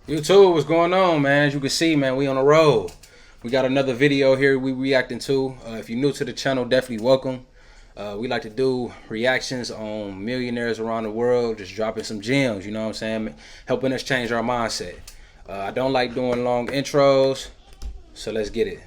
YouTube, what's going on, man? As you can see, man, we on the road. We got another video here we reacting to. If you're new to the channel, definitely welcome. We like to do reactions on millionaires around the world, just dropping some gems, you know what I'm saying? Helping us change our mindset. I don't like doing long intros, so let's get it.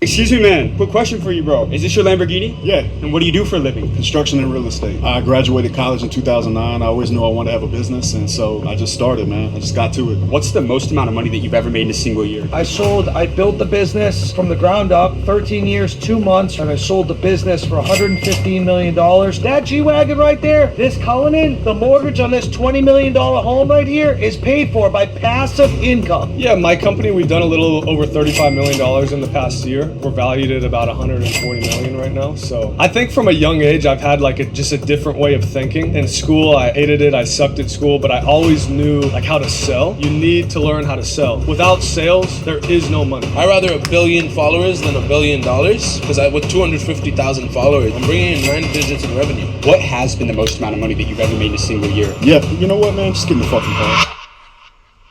Excuse me, man. Quick question for you, bro. Is this your Lamborghini? Yeah. And what do you do for a living? Construction and real estate. I graduated college in 2009. I always knew I wanted to have a business, and so I just started, man. I just got to it. What's the most amount of money that you've ever made in a single year? I built the business from the ground up, 13 years, 2 months, and I sold the business for $115 million. That G-Wagon right there, this Cullinan, the mortgage on this $20 million home right here is paid for by passive income. Yeah, my company, we've done a little over $35 million in the past year. We're valued at about $140 million right now. So I think from a young age, I've had like just a different way of thinking. In school, I hated it. I sucked at school, but I always knew like how to sell. You need to learn how to sell. Without sales, there is no money. I'd rather a billion followers than $1 billion because with 250,000 followers, I'm bringing in 9 digits in revenue. What has been the most amount of money that you've ever made in a single year? Yeah, you know what, man? Just get in the fucking car.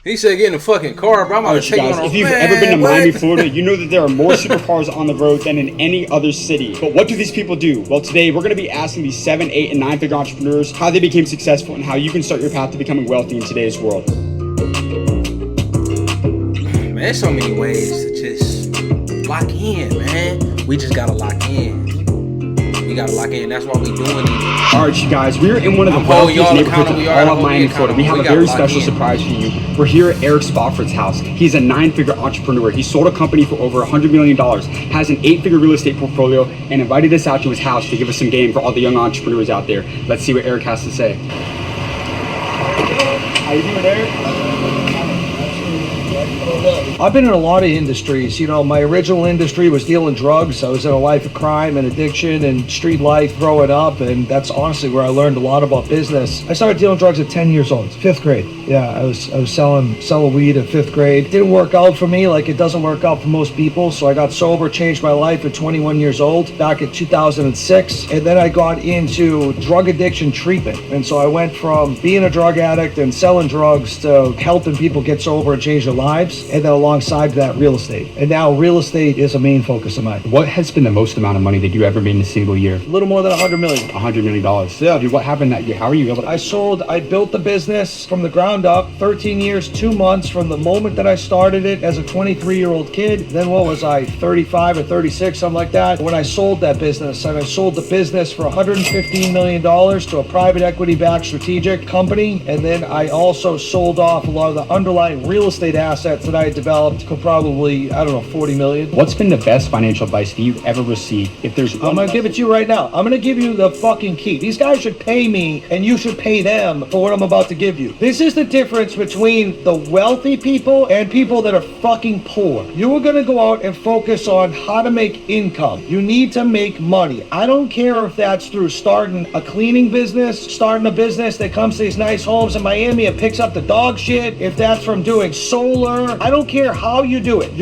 He said get in the fucking car, bro. I'm about to take Guys, on a if you've man, ever been to Miami, what? Florida, you know that there are more supercars on the road than in any other city. But what do these people do? Well, today we're going to be asking these 7, 8, and 9-figure entrepreneurs how they became successful and how you can start your path to becoming wealthy in today's world. Man, there's so many ways to just lock in, man. We just gotta lock in. We gotta lock in. That's why we doing these. All right, you guys, we're in one of the I'm holding wealthiest y'all neighborhoods accountable. of We all already of hold me Miami, Florida. We have accountable. a very We gotta special lock in. surprise for you. We're here at Eric Spofford's house. He's a 9-figure entrepreneur. He sold a company for over $100 million, has an 8-figure real estate portfolio, and invited us out to his house to give us some game for all the young entrepreneurs out there. Let's see what Eric has to say. How you doing, Eric? I've been in a lot of industries. You know, my original industry was dealing drugs. I was in a life of crime and addiction and street life growing up, and that's honestly where I learned a lot about business. I started dealing drugs at 10 years old, 5th grade. Yeah, I was selling weed at 5th grade. It didn't work out for me like it doesn't work out for most people, so I got sober, changed my life at 21 years old back in 2006, and then I got into drug addiction treatment. And so I went from being a drug addict and selling drugs to helping people get sober and change their lives, and then alongside that, real estate. And now real estate is a main focus of mine. What has been the most amount of money that you ever made in a single year? A little more than $100 million. $100 million. Yeah. Dude, what happened that year? How are you able to... I built the business from the ground up, 13 years, 2 months from the moment that I started it as a 23-year-old kid. Then what was I, 35 or 36, something like that, when I sold that business. And I sold the business for $115 million to a private equity-backed strategic company. And then I also sold off a lot of the underlying real estate assets that I had developed for probably, I don't know, 40 million. What's been the best financial advice that you've ever received? If there's one... I'm gonna give it to you right now. I'm gonna give you the fucking key. These guys should pay me and you should pay them for what I'm about to give you. This is the difference between the wealthy people and people that are fucking poor. You are gonna go out and focus on how to make income. You need to make money. I don't care if that's through starting a cleaning business, starting a business that comes to these nice homes in Miami and picks up the dog shit, if that's from doing solar. I don't care how you do it.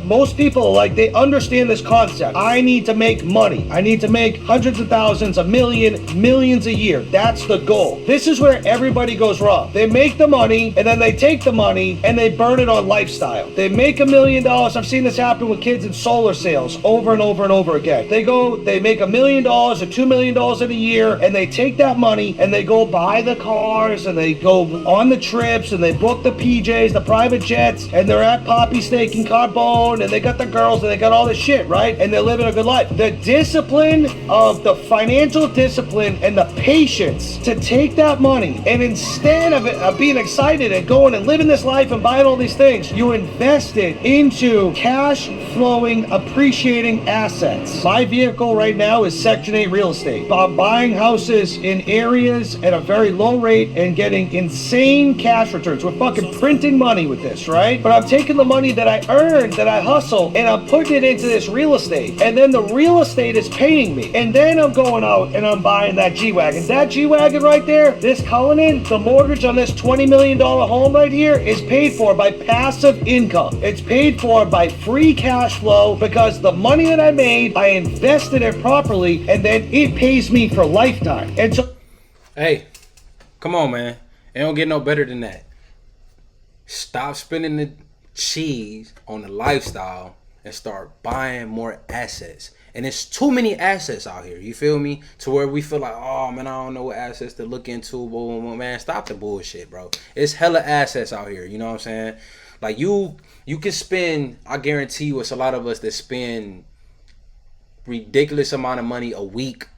Most people, like, they understand this concept. I need to make money. I need to make hundreds of thousands, $1 million, millions a year. That's the goal. This is where everybody goes wrong. They make the money and then they take the money and they burn it on lifestyle. They make $1 million. I've seen this happen with kids in solar sales over and over and over again. They make $1 million or $2 million in a year, and they take that money and they go buy the cars and they go on the trips and they book the PJs, the private jets, and they're at Poppy Steak and Carbone, and they got the girls and they got all this shit, right? And they're living a good life. The discipline of the financial discipline and the patience to take that money, and instead of being excited and going and living this life and buying all these things, you invest it into cash flowing, appreciating assets. My vehicle right now is Section 8 real estate. I'm buying houses in areas at a very low rate and getting insane cash returns. We're fucking printing money with this, right? But I'm taking the money that I earned, that I hustle, and I'm putting it into this real estate. And then the real estate is paying me. And then I'm going out and I'm buying that G-Wagon. That G-Wagon right there, this Cullinan, the mortgage on this $20 million home right here is paid for by passive income. It's paid for by free cash flow because the money that I made, I invested it properly, and then it pays me for lifetime. And so... Hey, come on, man. It don't get no better than that. Stop spending the cheese on the lifestyle and start buying more assets. And it's too many assets out here, you feel me? To where we feel like, oh man, I don't know what assets to look into. Boom, man, stop the bullshit, bro. It's hella assets out here, you know what I'm saying? Like you can spend, I guarantee you, it's a lot of us that spend ridiculous amount of money a week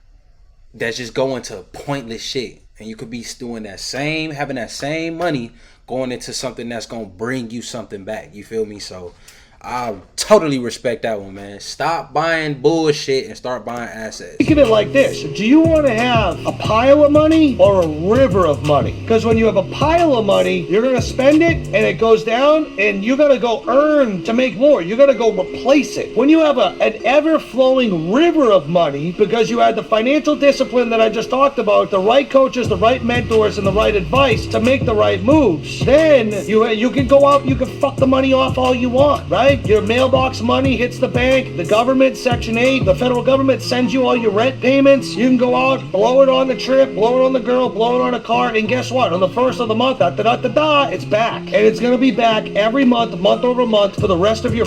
that's just going to pointless shit. And you could be doing that same, having that same money going into something that's gonna bring you something back. You feel me? So I totally respect that one, man. Stop buying bullshit and start buying assets. Think of it like this. Do you want to have a pile of money or a river of money? Because when you have a pile of money, you're going to spend it and it goes down and you got to go earn to make more. You got to go replace it. When you have an ever-flowing river of money because you had the financial discipline that I just talked about, the right coaches, the right mentors, and the right advice to make the right moves, then you can go out, you can fuck the money off all you want, right? Your mailbox money hits the bank, the government, Section 8, the federal government sends you all your rent payments. You can go out, blow it on the trip, blow it on the girl, blow it on a car, and guess what? On the first of the month, it's back. And it's going to be back every month, month over month, for the rest of your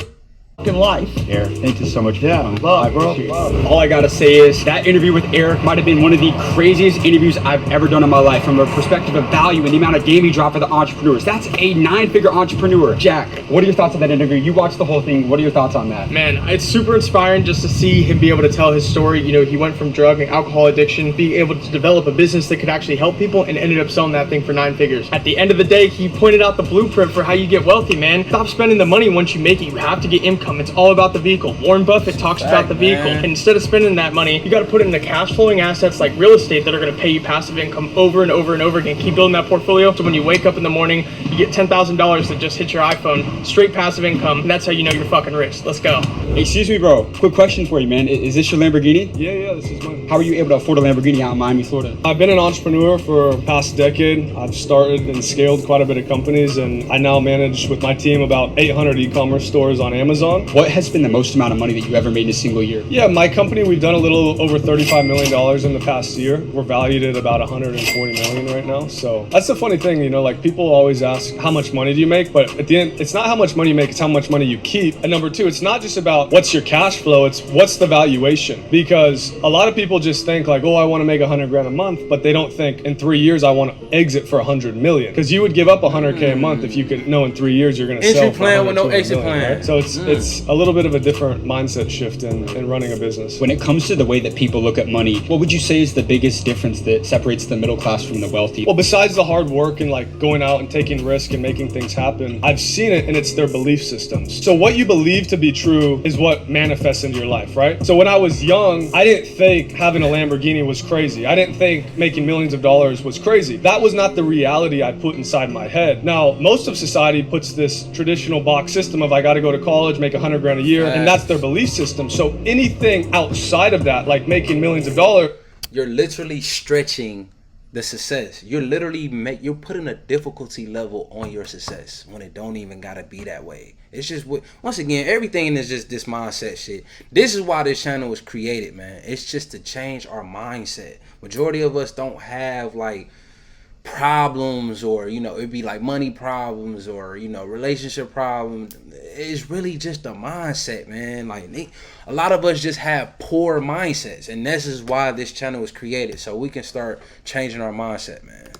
fucking life. Eric, thank you so much. Yeah, love, bro. All I gotta say is that interview with Eric might have been one of the craziest interviews I've ever done in my life from a perspective of value and the amount of game he dropped for the entrepreneurs. That's a 9-figure entrepreneur. Jack, what are your thoughts on that interview? You watched the whole thing. What are your thoughts on that? Man, it's super inspiring just to see him be able to tell his story. You know, he went from drug and alcohol addiction, being able to develop a business that could actually help people, and ended up selling that thing for 9 figures. At the end of the day, he pointed out the blueprint for how you get wealthy, man. Stop spending the money once you make it. You have to get income. It's all about the vehicle. Warren Buffett talks about the vehicle. And instead of spending that money, you got to put it into cash flowing assets like real estate that are going to pay you passive income over and over and over again. Keep building that portfolio so when you wake up in the morning, you get $10,000 that just hit your iPhone, straight passive income, and that's how you know you're fucking rich. Let's go. Hey, excuse me, bro. Quick question for you, man. Is this your Lamborghini? Yeah, this is mine. How are you able to afford a Lamborghini out in Miami, Florida? I've been an entrepreneur for the past decade. I've started and scaled quite a bit of companies, and I now manage with my team about 800 e-commerce stores on Amazon. What has been the most amount of money that you ever made in a single year? Yeah, my company, we've done a little over $35 million in the past year. We're valued at about $140 million right now. So that's the funny thing, you know, like people always ask, how much money do you make? But at the end, it's not how much money you make, it's how much money you keep. And number two, it's not just about what's your cash flow, it's what's the valuation. Because a lot of people just think like, oh, I want to make 100 grand a month, but they don't think in 3 years I want to exit for 100 million. Because you would give up 100K a month if you could know in 3 years you're going to sell Entry for plan with no 100, exit 200 million, plan. right? So it's a little bit of a different mindset shift in running a business. When it comes to the way that people look at money, what would you say is the biggest difference that separates the middle class from the wealthy? Well, besides the hard work and like going out and taking risk and making things happen, I've seen it, and it's their belief systems. So what you believe to be true is what manifests into your life, right? So when I was young, I didn't think having a Lamborghini was crazy. I didn't think making millions of dollars was crazy. That was not the reality I put inside my head. Now, most of society puts this traditional box system of I got to go to college, make 100 grand a year, and that's their belief system. So anything outside of that, like making millions of dollars, you're literally stretching the success. You're literally you're putting a difficulty level on your success when it don't even gotta be that way. It's just once again, everything is just this mindset shit. This is why this channel was created, man. It's just to change our mindset. Majority of us don't have like problems, or you know, it'd be like money problems or you know, relationship problems. It's really just a mindset, man. Like a lot of us just have poor mindsets, and this is why this channel was created, so we can start changing our mindset, man.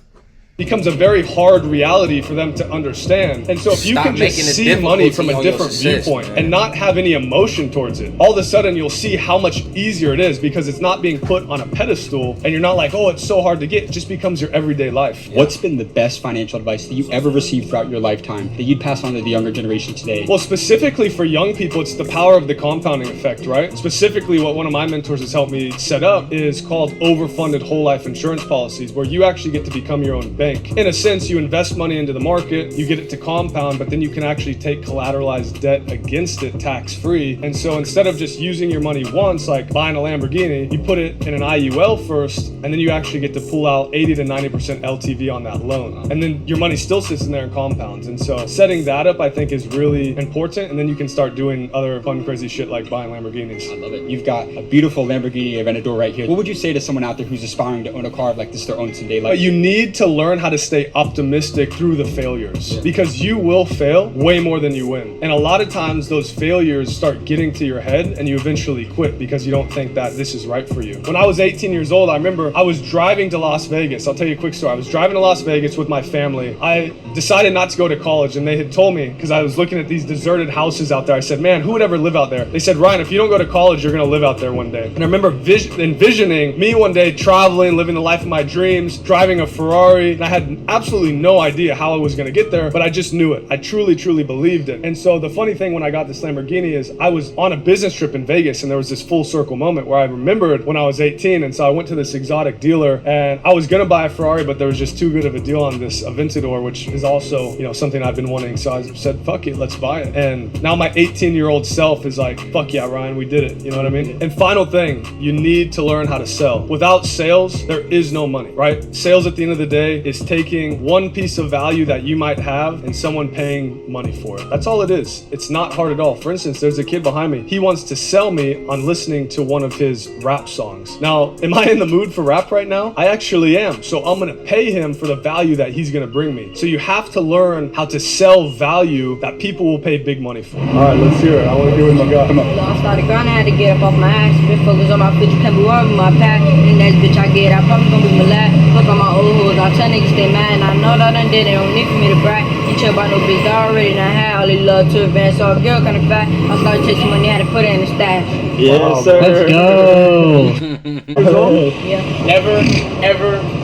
becomes a very hard reality for them to understand. And so if you can just see money from a different viewpoint and not have any emotion towards it, all of a sudden you'll see how much easier it is, because it's not being put on a pedestal and you're not like, oh, it's so hard to get. It just becomes your everyday life. What's been the best financial advice that you ever received throughout your lifetime that you'd pass on to the younger generation today? Well, specifically for young people, it's the power of the compounding effect, right? Specifically, what one of my mentors has helped me set up is called overfunded whole life insurance policies, where you actually get to become your own bank. In a sense, you invest money into the market, you get it to compound, but then you can actually take collateralized debt against it tax-free. And so instead of just using your money once, like buying a Lamborghini, you put it in an IUL first, and then you actually get to pull out 80 to 90% LTV on that loan. And then your money still sits in there and compounds. And so setting that up, I think, is really important. And then you can start doing other fun, crazy shit like buying Lamborghinis. I love it. You've got a beautiful Lamborghini Aventador right here. What would you say to someone out there who's aspiring to own a car like this their own someday? But you need to learn how to stay optimistic through the failures, because you will fail way more than you win. And a lot of times those failures start getting to your head and you eventually quit because you don't think that this is right for you. When I was 18 years old, I remember I was driving to Las Vegas. I'll tell you a quick story. I was driving to Las Vegas with my family. I decided not to go to college, and they had told me, because I was looking at these deserted houses out there, I said, man, who would ever live out there? They said, Ryan, if you don't go to college, you're gonna live out there one day. And I remember envisioning me one day traveling, living the life of my dreams, driving a Ferrari. And I had absolutely no idea how I was gonna get there, but I just knew it. I truly, truly believed it. And so the funny thing when I got this Lamborghini is I was on a business trip in Vegas, and there was this full circle moment where I remembered when I was 18. And so I went to this exotic dealer, and I was gonna buy a Ferrari, but there was just too good of a deal on this Aventador, which is also, you know, something I've been wanting. So I said, fuck it, let's buy it. And now my 18-year-old self is like, fuck yeah, Ryan, we did it. You know what I mean? And final thing, you need to learn how to sell. Without sales, there is no money, right? Sales at the end of the day is taking one piece of value that you might have and someone paying money for it. That's all it is. It's not hard at all. For instance, there's a kid behind me. He wants to sell me on listening to one of his rap songs. Now, am I in the mood for rap right now? I actually am. So I'm gonna pay him for the value that he's gonna bring me. So you have to learn how to sell value that people will pay big money for. All right, let's hear it. I want to hear what my guy. Come on. I started grinding, I had to get up off my ass, been focused on my future, can't be worried with my past. And that bitch I get, I probably gonna be my last. Fuck on my old hoes, I tell niggas stay mad, and I know that I done did, they don't need for me to brag. Ain't chill about no bitch, I already done had all this love to advance, so a girl kinda fat. I started chasing money, I had to put it in the stash. Yes, sir. Let's go. Yeah.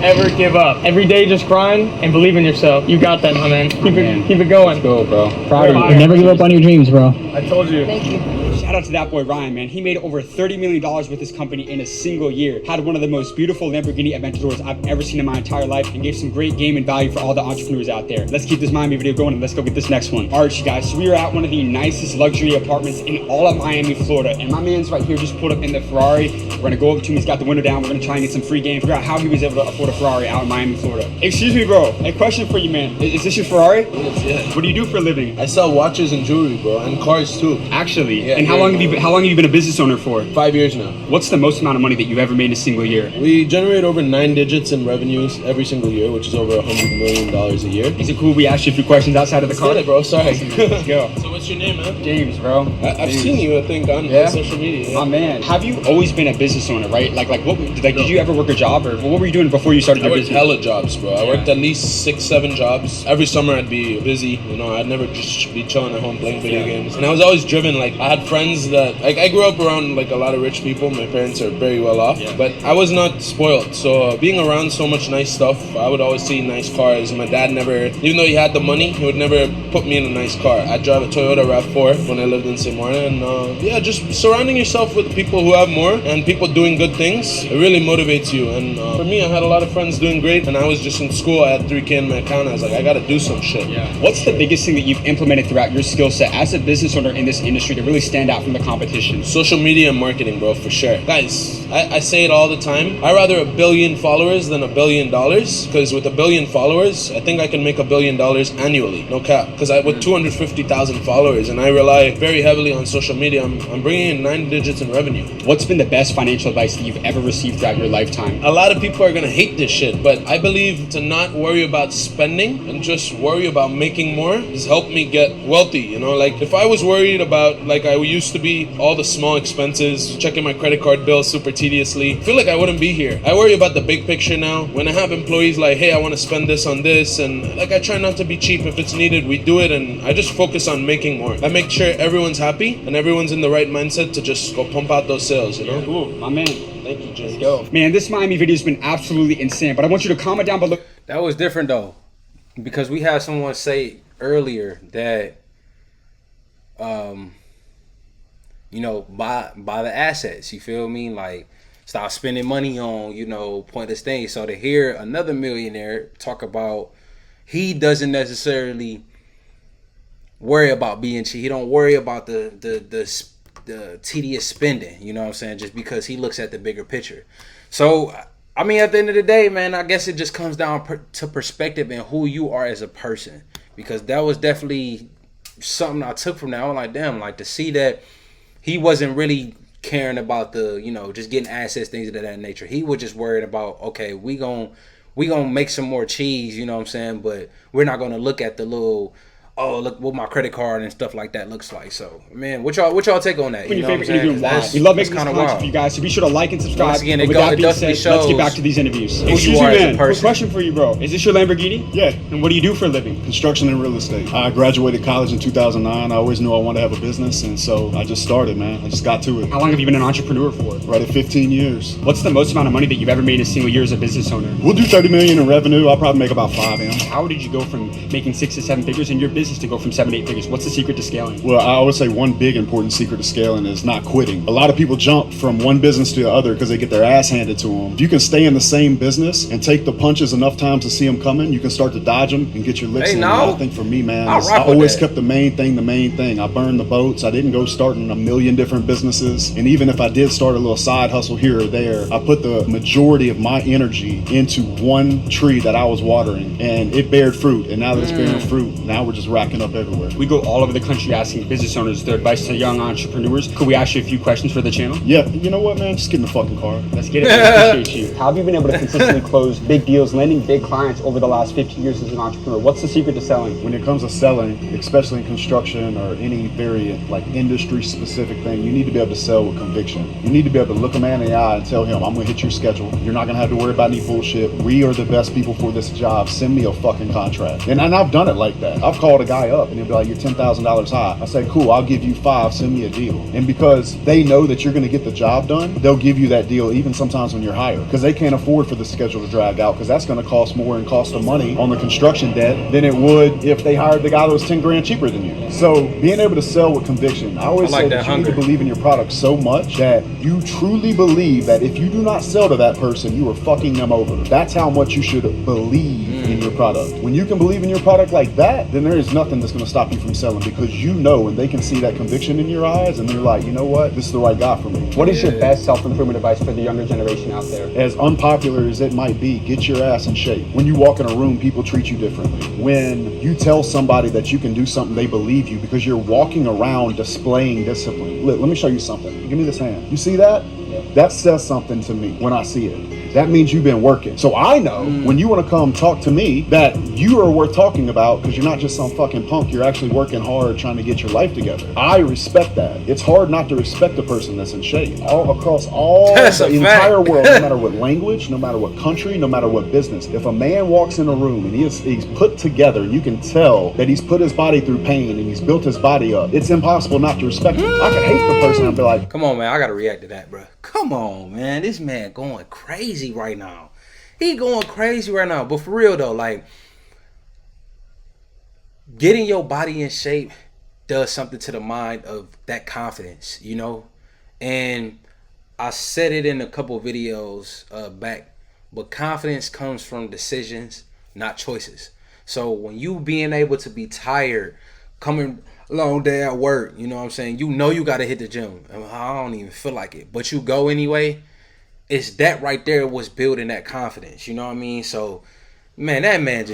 Never give up. Every day just grind and believe in yourself. You got that, my man. Keep it going. Go, bro. Proud of you. And never give up on your dreams, bro. I told you. Thank you. Shout out to that boy Ryan, man. He made over $30 million with his company in a single year. Had one of the most beautiful Lamborghini Aventadors I've ever seen in my entire life, and gave some great game and value for all the entrepreneurs out there. Let's keep this Miami video going, and let's go get this next one. All right, you guys. So we are at one of the nicest luxury apartments in all of Miami, Florida, and my man's right here just pulled up in the Ferrari. We're gonna go over to him. He's got the window down. We're gonna try and get some free game. Figure out how he was able to afford a Ferrari out in Miami, Florida. Excuse me, bro. A question for you, man. Is this your Ferrari? Yes, yeah. What do you do for a living? I sell watches and jewelry, bro, and cars too. Actually, Yeah, and how long have you been a business owner for? 5 years now. What's the most amount of money that you've ever made in a single year? We generate over 9 digits in revenues every single year, which is over $100 million a year. Is it cool we asked you a few questions outside of the car? Get it, bro. Sorry. Let's go. So what's your name, man? James, bro. I've James. seen you, I think, on Yeah? social media. My man. Have you always been a business owner, right? Did you ever work a job, or what were you doing before you started I your worked business? hella jobs, bro. I worked at least 6-7 jobs. Every summer I'd be busy, you know, I'd never just be chilling at home playing video games. And I was always driven, like, I had friends that, like, I grew up around, like, a lot of rich people. My parents are very well off, but I was not spoiled. So being around so much nice stuff, I would always see nice cars. My dad never, even though he had the money, he would never put me in a nice car. I drive a Toyota RAV4 when I lived in St. Martin, and yeah, just surrounding yourself with people who have more and people doing good things, it really motivates you. And for me, I had a lot of friends doing great, and I was just in school. I had 3K in my account. I was like, I gotta do some shit. What's the biggest thing that you've implemented throughout your skill set as a business owner in this industry to really stand out from the competition? Social media and marketing, bro, for sure. Guys, I say it all the time. I'd rather 1 billion followers than $1 billion, because with 1 billion followers, I think I can make $1 billion annually. No cap. Because with 250,000 followers, and I rely very heavily on social media, I'm bringing in 9 digits in revenue. What's been the best financial advice that you've ever received throughout your lifetime? A lot of people are gonna hate this shit, but I believe to not worry about spending and just worry about making more has helped me get wealthy. You know, like if I was worried about, like I used to be, all the small expenses, checking my credit card bill super tediously, I feel like I wouldn't be here. I worry about the big picture now. When I have employees like, hey, I want to spend this on this, and like I try not to be cheap. If it's needed, we do it, and I just focus on making more. I make sure everyone's happy and everyone's in the right mindset to just go pump out those sales, you know? Cool, my man. Thank you, James. Go. Man, this Miami video has been absolutely insane, but I want you to comment down below. That was different though, because we had someone say earlier that, you know, buy the assets. You feel me? Like, stop spending money on, you know, pointless things. So to hear another millionaire talk about he doesn't necessarily worry about being cheap. He don't worry about the tedious spending. You know what I'm saying? Just because he looks at the bigger picture. So I mean, at the end of the day, man, I guess it just comes down to perspective and who you are as a person. Because that was definitely something I took from that. I was like, damn, like to see that he wasn't really caring about the, you know, just getting assets, things of that nature. He was just worried about, okay, we we gonna make some more cheese, you know what I'm saying? But we're not gonna look at the little, oh, look what my credit card and stuff like that looks like. So, man, what y'all take on that? Your You know what I'm favorite interview saying? and 'Cause why? We love that's making this kind of content for you wild. guys, so be sure to like and subscribe. Once again, But it with that being definitely said, let's get shows back to these interviews. who you Excuse are me, as a man. Quick person. question for you, bro. Is this your Lamborghini? Yeah. And what do you do for a living? Construction and real estate. I graduated college in 2009. I always knew I wanted to have a business, and so I just started, man. I just got to it. How long have you been an entrepreneur for? Right at 15 years. What's the most amount of money that you've ever made in a single year as a business owner? We'll do 30 million in revenue. I'll probably make about 5 M. How did you go from making 6 to 7 figures in your business to go from 7 to 8 figures? What's the secret to scaling? Well, I always say one big important secret to scaling is not quitting. A lot of people jump from one business to the other because they get their ass handed to them. If you can stay in the same business and take the punches enough times to see them coming, you can start to dodge them and get your licks in. no. I think for me, man, I is rock I with always that. kept the main thing. I burned the boats. I didn't go starting a million different businesses. And even if I did start a little side hustle here or there, I put the majority of my energy into one tree that I was watering, and it bared fruit. And now that it's bearing fruit, now we're just racking up everywhere. We go all over the country asking business owners their advice to young entrepreneurs. Could we ask you a few questions for the channel? Yeah, you know what, man? Just get in the fucking car. Let's get it. I appreciate you. How have you been able to consistently close big deals, landing big clients over the last 15 years as an entrepreneur? What's the secret to selling? When it comes to selling, especially in construction or any very like industry specific thing, you need to be able to sell with conviction. You need to be able to look a man in the eye and tell him, I'm gonna hit your schedule. You're not gonna have to worry about any bullshit. We are the best people for this job. Send me a fucking contract. And I've done it like that. I've called a guy up and he'll be like, you're $10,000 high. I say, cool, I'll give you 5, send me a deal. And because they know that you're gonna get the job done, they'll give you that deal even sometimes when you're higher. Because they can't afford for the schedule to drag out, because that's gonna cost more and cost of money on the construction debt than it would if they hired the guy that was 10 grand cheaper than you. So being able to sell with conviction, I always I like say that that you need hunger. to believe in your product so much that you truly believe that if you do not sell to that person, you are fucking them over. That's how much you should believe in your product. When you can believe in your product like that, then there is nothing that's going to stop you from selling, because you know, and they can see that conviction in your eyes, and they're like, you know what, this is the right guy for me. What is your best self-improvement advice for the younger generation out there? As unpopular as it might be, get your ass in shape. When you walk in a room, people treat you differently. When you tell somebody that you can do something, they believe you because you're walking around displaying discipline. Let me show you something. Give me this hand. You see that? That says something to me when I see it. That means you've been working. So I know when you want to come talk to me that you are worth talking about, because you're not just some fucking punk. You're actually working hard trying to get your life together. I respect that. It's hard not to respect a person that's in shape. All across all That's the a entire fact. world, no matter what language, no matter what country, no matter what business. If a man walks in a room and he's put together, you can tell that he's put his body through pain and he's built his body up. It's impossible not to respect him. I can hate the person and be like, Come on, man. I gotta react to that, bro. Come on, man. This man going crazy right now. He going crazy right now. But for real though, like, getting your body in shape does something to the mind of that confidence, you know? And I said it in a couple videos back, but confidence comes from decisions, not choices. So when you being able to be tired, coming long day at work, you know what I'm saying? You know you got to hit the gym. I don't even feel like it, but you go anyway. It's that right there was building that confidence. You know what I mean? So, man, that man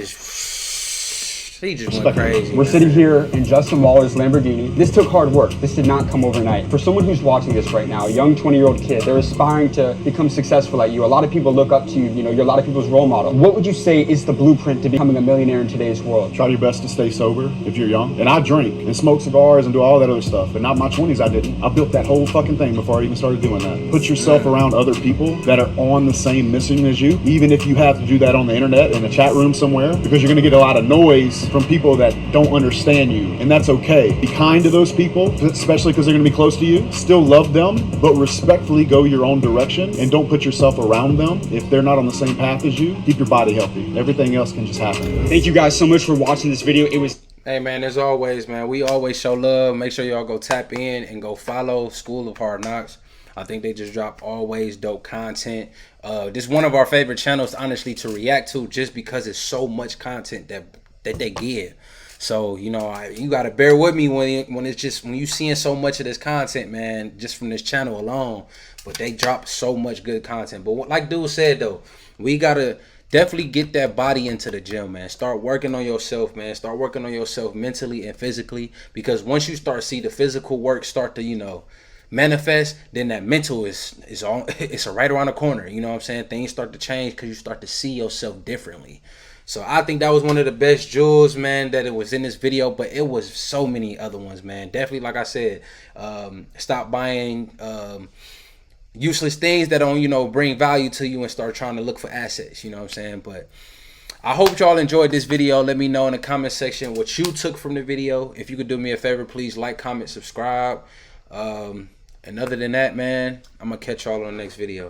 he just went crazy. We're sitting here in Justin Waller's Lamborghini. This took hard work. This did not come overnight. For someone who's watching this right now, a young 20-year-old kid, they're aspiring to become successful like you. A lot of people look up to you. You know, you're a lot of people's role model. What would you say is the blueprint to becoming a millionaire in today's world? try your best to stay sober if you're young. And I drink and smoke cigars and do all that other stuff. But not my 20s, I didn't. I built that whole fucking thing before I even started doing that. Put yourself around other people that are on the same mission as you, even if you have to do that on the internet in a chat room somewhere, because you're going to get a lot of noise from people that don't understand you, and that's okay. Be kind to those people, especially because they're going to be close to you. Still love them, but respectfully go your own direction, and don't put yourself around them if they're not on the same path as you. Keep your body healthy. Everything else can just happen. Thank you guys so much for watching this video. It was Hey, man, as always, man, we always show love. Make sure y'all go tap in and go follow School of Hard Knocks. I think they just drop always dope content. This is one of our favorite channels, honestly, to react to, just because it's so much content that they give. So, you know, you got to bear with me when it's just, when you seeing so much of this content, man, just from this channel alone. But they drop so much good content. But like dude said, though, we got to definitely get that body into the gym, man. Start working on yourself, man. Start working on yourself mentally and physically. Because once you start see the physical work start to, you know, manifest, then that mental is on. It's right around the corner. You know what I'm saying? Things start to change because you start to see yourself differently. So I think that was one of the best jewels, man, that it was in this video. But it was so many other ones, man. Definitely, like I said, stop buying useless things that don't, you know, bring value to you, and start trying to look for assets. You know what I'm saying? But I hope y'all enjoyed this video. Let me know in the comment section what you took from the video. If you could do me a favor, please like, comment, subscribe. And other than that, man, I'm gonna catch y'all on the next video.